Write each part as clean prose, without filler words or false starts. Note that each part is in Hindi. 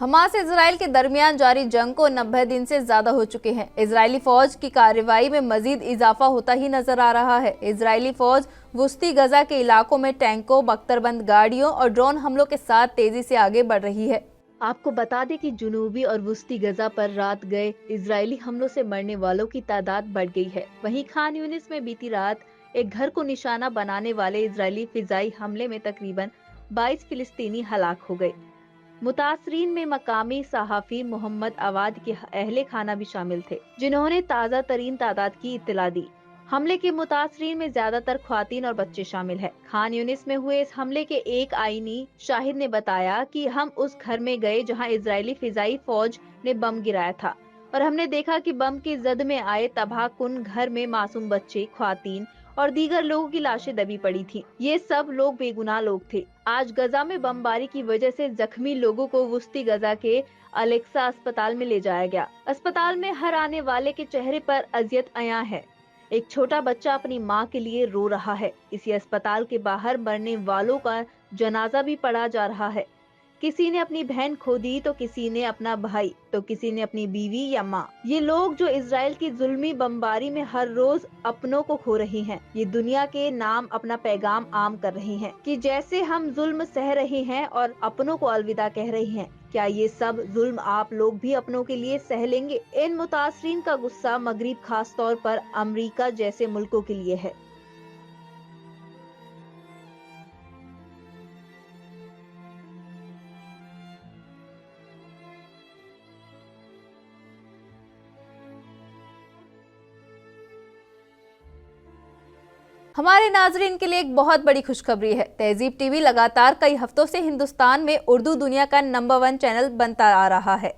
हमास इजराइल के दरमियान जारी जंग को 90 दिन से ज्यादा हो चुके हैं। इजरायली फौज की कार्रवाई में मजीद इजाफा होता ही नजर आ रहा है। इजरायली फौज वस्ती गजा के इलाकों में टैंकों, बख्तरबंद गाड़ियों और ड्रोन हमलों के साथ तेजी से आगे बढ़ रही है। आपको बता दें कि जुनूबी और वस्ती गजा पर रात गए इजरायली हमलों से मरने वालों की तादाद बढ़ गई है। वहीं खान यूनिस में बीती रात एक घर को निशाना बनाने वाले इजरायली फिजाई हमले में तकरीबन 22 फिलिस्तीनी हलाक हो गए। मुतासरीन में मकामी सहाफी मोहम्मद अवाद के अहले खाना भी शामिल थे, जिन्होंने ताज़ा तरीन तादाद की इत्तला दी। हमले के मुतासरीन में ज्यादातर ख्वातीन और बच्चे शामिल हैं। खान यूनिस में हुए इस हमले के एक आईनी शाहिद ने बताया कि हम उस घर में गए जहां इजरायली फिजाई फौज ने बम गिराया था और हमने देखा कि बम की जद में आए तबाहकुन घर में मासूम बच्चे, ख्वातीन और दीगर लोगों की लाशें दबी पड़ी थी। ये सब लोग बेगुनाह लोग थे। आज गजा में बमबारी की वजह से जख्मी लोगों को वस्ती गजा के अलेक्सा अस्पताल में ले जाया गया। अस्पताल में हर आने वाले के चेहरे पर अजियत अयां है। एक छोटा बच्चा अपनी मां के लिए रो रहा है। इसी अस्पताल के बाहर मरने वालों का जनाजा भी पढ़ा जा रहा है। किसी ने अपनी बहन खो दी तो किसी ने अपना भाई, तो किसी ने अपनी बीवी या माँ। ये लोग जो इजराइल की जुल्मी बमबारी में हर रोज अपनों को खो रहे हैं, ये दुनिया के नाम अपना पैगाम आम कर रहे हैं कि जैसे हम जुल्म सह रहे हैं और अपनों को अलविदा कह रहे हैं, क्या ये सब जुल्म आप लोग भी अपनों के लिए सह लेंगे? इन मुतासरीन का गुस्सा मगरिब, खास तौर पर अमेरिका जैसे मुल्कों के लिए है। हमारे नाजरीन के लिए एक बहुत बड़ी खुशखबरी है। तहजीब टीवी लगातार कई हफ्तों से हिंदुस्तान में उर्दू दुनिया का नंबर 1 चैनल बनता आ रहा है।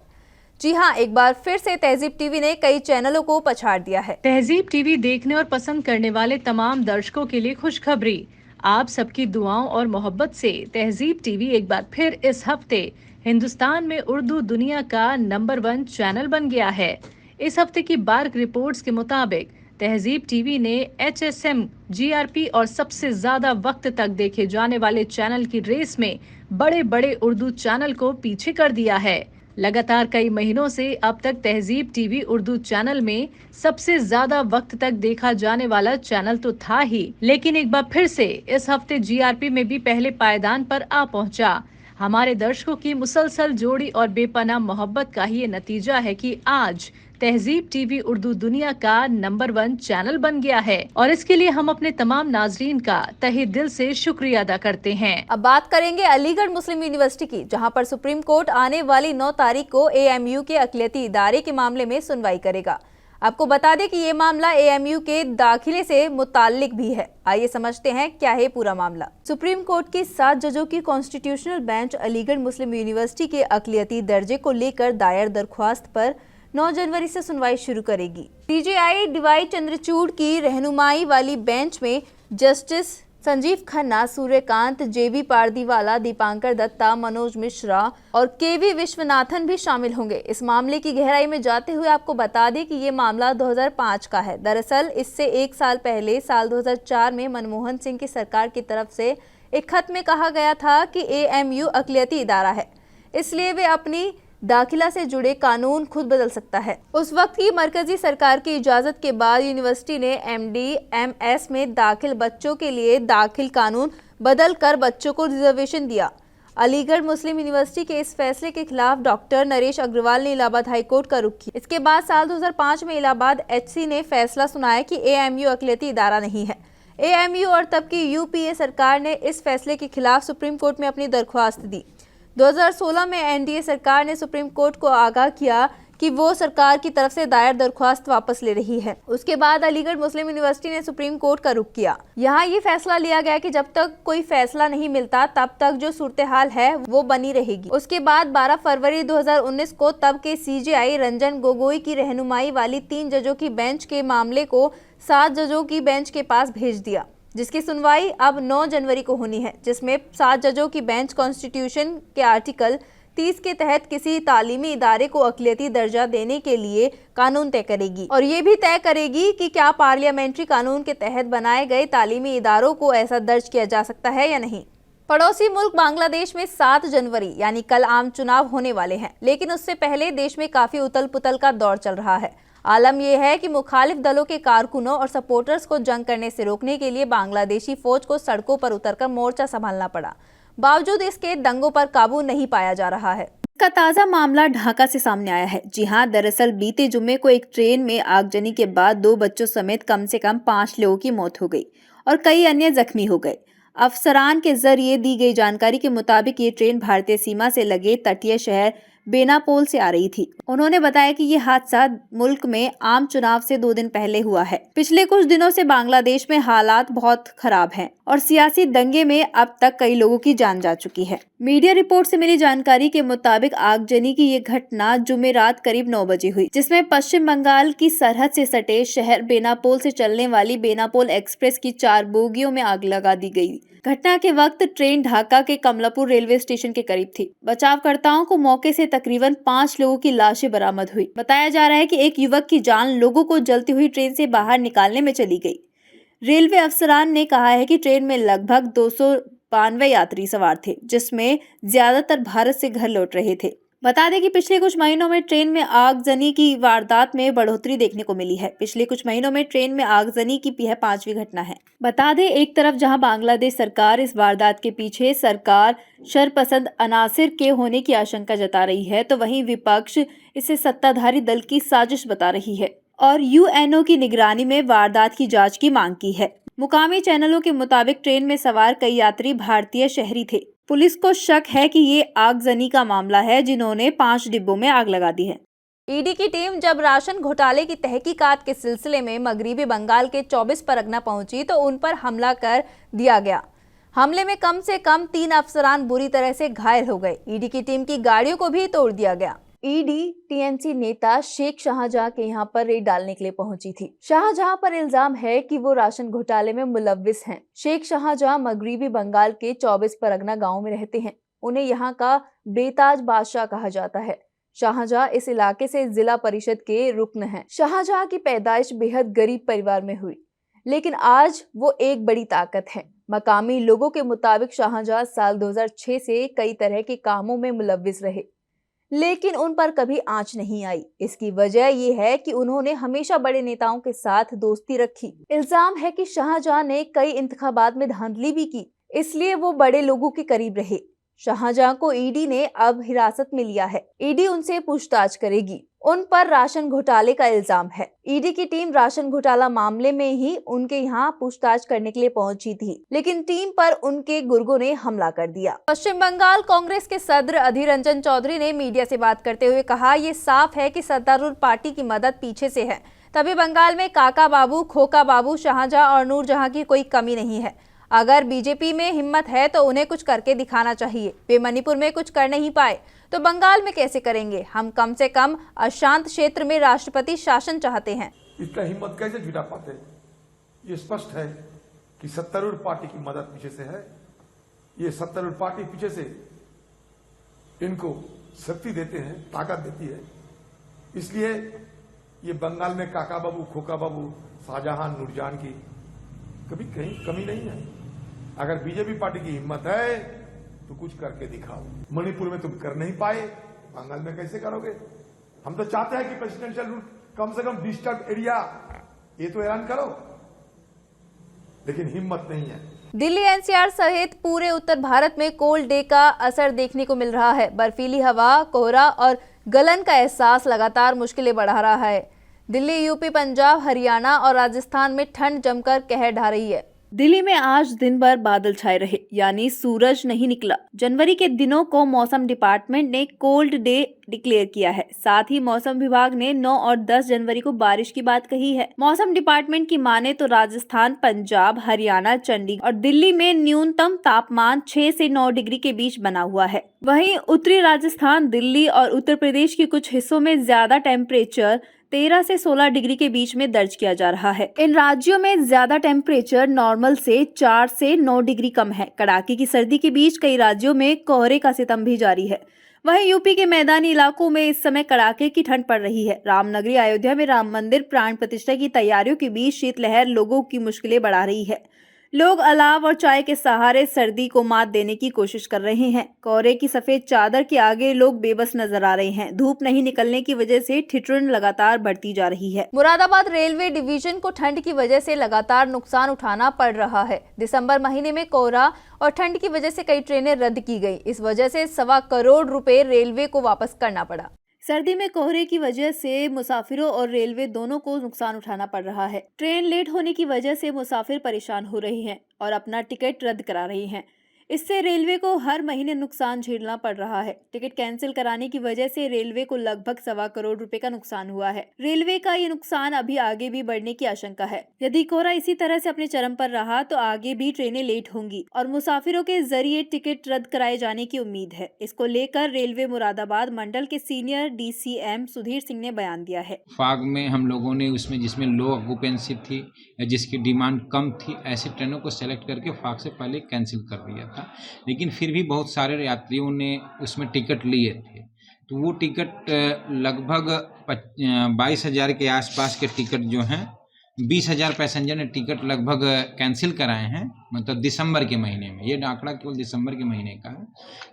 जी हां, एक बार फिर से तहजीब टीवी ने कई चैनलों को पछाड़ दिया है। तहजीब टीवी देखने और पसंद करने वाले तमाम दर्शकों के लिए खुशखबरी। आप सबकी दुआओं और मोहब्बत से तहजीब टीवी एक बार फिर इस हफ्ते हिंदुस्तान में उर्दू दुनिया का नंबर 1 चैनल बन गया है। इस हफ्ते की बार्क रिपोर्ट्स के मुताबिक तहजीब टीवी ने HSM, GRP और सबसे ज्यादा वक्त तक देखे जाने वाले चैनल की रेस में बड़े बड़े उर्दू चैनल को पीछे कर दिया है। लगातार कई महीनों से अब तक तहजीब टीवी उर्दू चैनल में सबसे ज्यादा वक्त तक देखा जाने वाला चैनल तो था ही, लेकिन एक बार फिर से इस हफ्ते GRP में भी पहले पायदान पर आ पहुंचा। हमारे दर्शकों की मुसलसल जोड़ी और बेपनाह मोहब्बत का ही ये नतीजा है कि आज तहजीब टीवी उर्दू दुनिया का नंबर 1 चैनल बन गया है और इसके लिए हम अपने तमाम नाजरीन का तहे दिल से शुक्रिया अदा करते हैं। अब बात करेंगे अलीगढ़ मुस्लिम यूनिवर्सिटी की, जहां पर सुप्रीम कोर्ट आने वाली 9 तारीख को AMU के अक़लियती इदारे के मामले में सुनवाई करेगा। आपको बता दें कि ये मामला AMU के दाखिले से मुताल्लिक भी है। आइए समझते हैं क्या है पूरा मामला। सुप्रीम कोर्ट की 7 जजों की कॉन्स्टिट्यूशनल बेंच अलीगढ़ मुस्लिम यूनिवर्सिटी के अक़लियती दर्जे को लेकर दायर दरख्वास्त पर 9 जनवरी से सुनवाई शुरू करेगी। CJI DY चंद्रचूड़ की रहनुमाई वाली बेंच में जस्टिस संजीव खन्ना, सूर्यकांत, JB पारदीवाला, दीपांकर दत्ता, मनोज मिश्रा और KV विश्वनाथन भी शामिल होंगे। इस मामले की गहराई में जाते हुए आपको बता दें कि ये मामला 2005 का है। दरअसल इससे 1 साल पहले साल 2004 में मनमोहन सिंह की सरकार की तरफ से एक खत में कहा गया था कि AMU अक़लियती इदारा है, इसलिए वे अपनी दाखिला से जुड़े कानून खुद बदल सकता है। उस वक्त की मरकजी सरकार की इजाजत के बाद यूनिवर्सिटी ने MD MS में दाखिल बच्चों के लिए दाखिल कानून बदल कर बच्चों को रिजर्वेशन दिया। अलीगढ़ मुस्लिम यूनिवर्सिटी के इस फैसले के खिलाफ डॉक्टर नरेश अग्रवाल ने इलाहाबाद हाई कोर्ट का रुख किया। इसके बाद साल 2005 में इलाहाबाद HC ने फैसला सुनाया कि AMU अक़लियती इदारा नहीं है। AMU और तब की UPA सरकार ने इस फैसले के खिलाफ सुप्रीम कोर्ट में अपनी दरख्वास्त दी। 2016 में NDA सरकार ने सुप्रीम कोर्ट को आगाह किया कि वो सरकार की तरफ से दायर दरख्वास्त वापस ले रही है। उसके बाद अलीगढ़ मुस्लिम यूनिवर्सिटी ने सुप्रीम कोर्ट का रुख किया। यहाँ ये फैसला लिया गया कि जब तक कोई फैसला नहीं मिलता तब तक जो सूरत हाल है वो बनी रहेगी। उसके बाद 12 फरवरी 2019 को तब के CJI रंजन गोगोई की रहनुमाई वाली 3 जजों की बेंच के मामले को 7 जजों की बेंच के पास भेज दिया, जिसकी सुनवाई अब 9 जनवरी को होनी है, जिसमें 7 जजों की बेंच कॉन्स्टिट्यूशन के आर्टिकल 30 के तहत किसी तालीमी इदारे को अक़लियती दर्जा देने के लिए कानून तय करेगी और ये भी तय करेगी कि क्या पार्लियामेंट्री कानून के तहत बनाए गए तालीमी इदारों को ऐसा दर्ज किया जा सकता है या नहीं। पड़ोसी मुल्क बांग्लादेश में 7 जनवरी यानी कल आम चुनाव होने वाले हैं, लेकिन उससे पहले देश में काफी उथल पुथल का दौर चल रहा है। आलम यह है कि मुखालिफ दलों के कारकुनों और सपोर्टर्स को जंग करने से रोकने के लिए बांग्लादेशी फौज को सड़कों पर उतरकर मोर्चा संभालना पड़ा। बावजूद इसके दंगों पर काबू नहीं पाया जा रहा है। इसका ताजा मामला ढाका से सामने आया है। जी हां, दरअसल बीते जुम्मे को एक ट्रेन में आगजनी के बाद 2 बच्चों समेत कम से कम 5 लोगों की मौत हो गई और कई अन्य जख्मी हो गए। अफसरान के जरिए दी गई जानकारी के मुताबिक ये ट्रेन भारतीय सीमा से लगे तटीय शहर बेनापोल से आ रही थी। उन्होंने बताया कि ये हादसा मुल्क में आम चुनाव से 2 दिन पहले हुआ है। पिछले कुछ दिनों से बांग्लादेश में हालात बहुत खराब हैं और सियासी दंगे में अब तक कई लोगों की जान जा चुकी है। मीडिया रिपोर्ट से मिली जानकारी के मुताबिक आगजनी की ये घटना जुमेरात करीब 9 बजे हुई, जिसमें पश्चिम बंगाल की सरहद से सटे शहर बेनापोल से चलने वाली बेनापोल एक्सप्रेस की 4 बोगियों में आग लगा दी गई। घटना के वक्त ट्रेन ढाका के कमलापुर रेलवे स्टेशन के करीब थी। बचावकर्ताओं को मौके से तकरीबन 5 लोगों की लाशें बरामद हुई। बताया जा रहा है कि एक युवक की जान लोगों को जलती हुई ट्रेन से बाहर निकालने में चली गई। रेलवे अफसरान ने कहा है कि ट्रेन में लगभग 292 यात्री सवार थे, जिसमें ज्यादातर भारत से घर लौट रहे थे। बता दें कि पिछले कुछ महीनों में ट्रेन में आगजनी की वारदात में बढ़ोतरी देखने को मिली है। पिछले कुछ महीनों में ट्रेन में आगजनी की यह 5वीं घटना है। बता दें, एक तरफ जहां बांग्लादेश सरकार इस वारदात के पीछे सरकार शरपसंद अनासिर के होने की आशंका जता रही है, तो वहीं विपक्ष इसे सत्ताधारी दल की साजिश बता रही है और यूएनओ की निगरानी में वारदात की जांच की मांग की है। मुकामी चैनलों के मुताबिक ट्रेन में सवार कई यात्री भारतीय शहरी थे। पुलिस को शक है कि ये आगजनी का मामला है, जिन्होंने 5 डिब्बों में आग लगा दी है। ईडी की टीम जब राशन घोटाले की तहकीकात के सिलसिले में मगरिबी बंगाल के 24 परगना पहुंची तो उन पर हमला कर दिया गया। हमले में कम से कम 3 अफसरान बुरी तरह से घायल हो गए। ईडी की टीम की गाड़ियों को भी तोड़ दिया गया। ईडी टीएमसी नेता शेख शाहजहां के यहां पर रेड डालने के लिए पहुंची थी। शाहजहां पर इल्जाम है कि वो राशन घोटाले में मुलव्विस हैं। शेख शाहजहां मगरिबी बंगाल के 24 परगना गांव में रहते हैं। उन्हें यहां का बेताज बादशाह कहा जाता है। शाहजहां इस इलाके से जिला परिषद के रुकन हैं। शाहजहां की पैदाइश बेहद गरीब परिवार में हुई, लेकिन आज वो एक बड़ी ताकत है। मकामी लोगों के मुताबिक शाहजहां साल 2006 से कई तरह के कामों में मुलव्विस रहे, लेकिन उन पर कभी आंच नहीं आई। इसकी वजह यह है कि उन्होंने हमेशा बड़े नेताओं के साथ दोस्ती रखी। इल्जाम है कि शाहजहां ने कई इंतखाबात में धांधली भी की, इसलिए वो बड़े लोगों के करीब रहे। शाहजहां को ईडी ने अब हिरासत में लिया है। ईडी उनसे पूछताछ करेगी। उन पर राशन घोटाले का इल्जाम है। ईडी की टीम राशन घोटाला मामले में ही उनके यहाँ पूछताछ करने के लिए पहुंची थी, लेकिन टीम पर उनके गुर्गों ने हमला कर दिया। पश्चिम बंगाल कांग्रेस के सदर अधीर रंजन चौधरी ने मीडिया से बात करते हुए कहा, ये साफ है कि सत्तारूढ़ पार्टी की मदद पीछे से है। तभी बंगाल में काका बाबू, खोका बाबू, शाहजहां और नूरजहां की कोई कमी नहीं है। अगर बीजेपी में हिम्मत है तो उन्हें कुछ करके दिखाना चाहिए। वे मणिपुर में कुछ कर नहीं पाए तो बंगाल में कैसे करेंगे? हम कम से कम अशांत क्षेत्र में राष्ट्रपति शासन चाहते हैं। इसका हिम्मत कैसे जुटा पाते? ये स्पष्ट है कि सत्तारूढ़ पार्टी की मदद पीछे से है। ये सत्तारूढ़ पार्टी पीछे से इनको शक्ति देते हैं, ताकत देती है। इसलिए ये बंगाल में काका बाबू, खोका बाबू, शाहजहां, नूरजहां की कभी कहीं कमी नहीं है। अगर बीजेपी पार्टी की हिम्मत है तो कुछ करके दिखाओ। मणिपुर में तुम कर नहीं पाए, बंगाल में कैसे करोगे? हम तो चाहते हैं कि प्रेसिडेंशियल रूल कम से कम डिस्टर्ब एरिया ये तो ऐलान करो, लेकिन हिम्मत नहीं है। दिल्ली एनसीआर सहित पूरे उत्तर भारत में कोल्ड डे का असर देखने को मिल रहा है। बर्फीली हवा, कोहरा और गलन का एहसास लगातार मुश्किलें बढ़ा रहा है। दिल्ली, यूपी, पंजाब, हरियाणा और राजस्थान में ठंड जमकर कहर ढा रही है। दिल्ली में आज दिन भर बादल छाए रहे, यानी सूरज नहीं निकला। जनवरी के दिनों को मौसम डिपार्टमेंट ने कोल्ड डे डिक्लेयर किया है। साथ ही मौसम विभाग ने 9 और 10 जनवरी को बारिश की बात कही है। मौसम डिपार्टमेंट की माने तो राजस्थान, पंजाब, हरियाणा, चंडीगढ़ और दिल्ली में न्यूनतम तापमान 6 से 9 डिग्री के बीच बना हुआ है। वहीं उत्तरी राजस्थान, दिल्ली और उत्तर प्रदेश के कुछ हिस्सों में ज्यादा टेम्परेचर 13 से 16 डिग्री के बीच में दर्ज किया जा रहा है। इन राज्यों में ज्यादा टेम्परेचर नॉर्मल से 4 से 9 डिग्री कम है। कड़ाके की सर्दी के बीच कई राज्यों में कोहरे का सितम भी जारी है। वहीं यूपी के मैदानी इलाकों में इस समय कड़ाके की ठंड पड़ रही है। रामनगरी अयोध्या में राम मंदिर प्राण प्रतिष्ठा की तैयारियों के बीच शीतलहर लोगों की मुश्किलें बढ़ा रही है। लोग अलाव और चाय के सहारे सर्दी को मात देने की कोशिश कर रहे हैं। कोहरे की सफेद चादर के आगे लोग बेबस नजर आ रहे हैं। धूप नहीं निकलने की वजह से ठिठुरन लगातार बढ़ती जा रही है। मुरादाबाद रेलवे डिवीजन को ठंड की वजह से लगातार नुकसान उठाना पड़ रहा है। दिसंबर महीने में कोहरा और ठंड की वजह से कई ट्रेनें रद्द की गई। इस वजह से 1.25 करोड़ रुपए रेलवे को वापस करना पड़ा। सर्दी में कोहरे की वजह से मुसाफिरों और रेलवे दोनों को नुकसान उठाना पड़ रहा है। ट्रेन लेट होने की वजह से मुसाफिर परेशान हो रहे हैं और अपना टिकट रद्द करा रहे हैं। इससे रेलवे को हर महीने नुकसान झेलना पड़ रहा है। टिकट कैंसिल कराने की वजह से रेलवे को लगभग 1.25 करोड़ रुपए का नुकसान हुआ है। रेलवे का ये नुकसान अभी आगे भी बढ़ने की आशंका है। यदि कोहरा इसी तरह से अपने चरम पर रहा तो आगे भी ट्रेनें लेट होंगी और मुसाफिरों के जरिए टिकट रद्द कराए जाने की उम्मीद है। इसको लेकर रेलवे मुरादाबाद मंडल के सीनियर DCM सुधीर सिंह ने बयान दिया है। फाग में हम लोगों ने उसमें जिसमें लो ऑक्यूपेंसी थी या जिसकी डिमांड कम थी, ऐसी ट्रेनों को सेलेक्ट करके फाग से पहले कैंसिल कर दिया था। लेकिन फिर भी बहुत सारे यात्रियों ने उसमें टिकट लिए थे, तो वो टिकट लगभग 22,000 के आसपास के टिकट जो हैं, 20,000 पैसेंजर ने टिकट लगभग कैंसिल कराए हैं, मतलब दिसंबर के महीने में। ये आंकड़ा केवल दिसंबर के महीने का है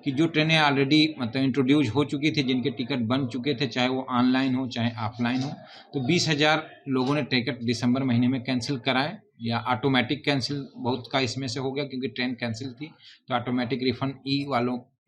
कि जो ट्रेनें ऑलरेडी मतलब इंट्रोड्यूस हो चुकी थी, जिनके टिकट बन चुके थे, चाहे वो ऑनलाइन हो चाहे ऑफलाइन हो, तो 20,000 लोगों ने टिकट दिसंबर महीने में कैंसिल कराए या ऑटोमेटिक कैंसिल बहुत का इसमें से हो गया, क्योंकि ट्रेन कैंसिल थी तो ऑटोमेटिक रिफंड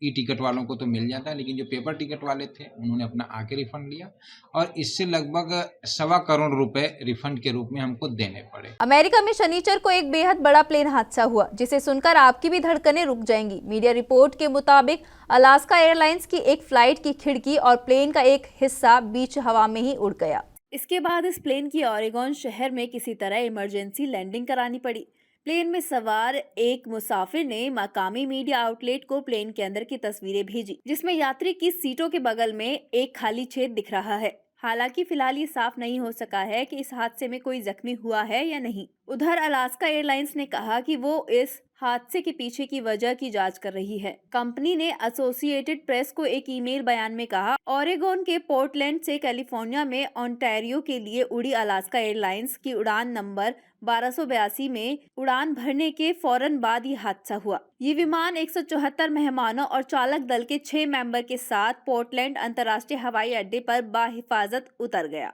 ई टिकट वालों को तो मिल जाता है, लेकिन जो पेपर टिकट वाले थे उन्होंने अपना आके रिफंड लिया और इससे लगभग 1.25 करोड़ रुपए रिफंड के रूप में हमको देने पड़े। अमेरिका में शनिचर को एक बेहद बड़ा प्लेन हादसा हुआ, जिसे सुनकर आपकी भी धड़कनें रुक जाएंगी। मीडिया रिपोर्ट के मुताबिक अलास्का एयरलाइंस की एक फ्लाइट की खिड़की और प्लेन का एक हिस्सा बीच हवा में ही उड़ गया। इसके बाद इस प्लेन की ओरेगोन शहर में किसी तरह इमरजेंसी लैंडिंग करानी पड़ी। प्लेन में सवार एक मुसाफिर ने मकामी मीडिया आउटलेट को प्लेन के अंदर की तस्वीरें भेजी, जिसमें यात्री की सीटों के बगल में एक खाली छेद दिख रहा है। हालांकि फिलहाल ये साफ नहीं हो सका है कि इस हादसे में कोई जख्मी हुआ है या नहीं। उधर अलास्का एयरलाइंस ने कहा कि वो इस हादसे के पीछे की वजह की जांच कर रही है। कंपनी ने एसोसिएटेड प्रेस को एक ईमेल बयान में कहा, ओरेगोन के पोर्टलैंड से कैलिफोर्निया में ओंटारियो के लिए उड़ी अलास्का एयरलाइंस की उड़ान नंबर 1282 में उड़ान भरने के फौरन बाद ये हादसा हुआ। ये विमान 174 मेहमानों और चालक दल के 6 मेंबर के साथ पोर्टलैंड अंतर्राष्ट्रीय हवाई अड्डे पर बाहिफाजत उतर गया।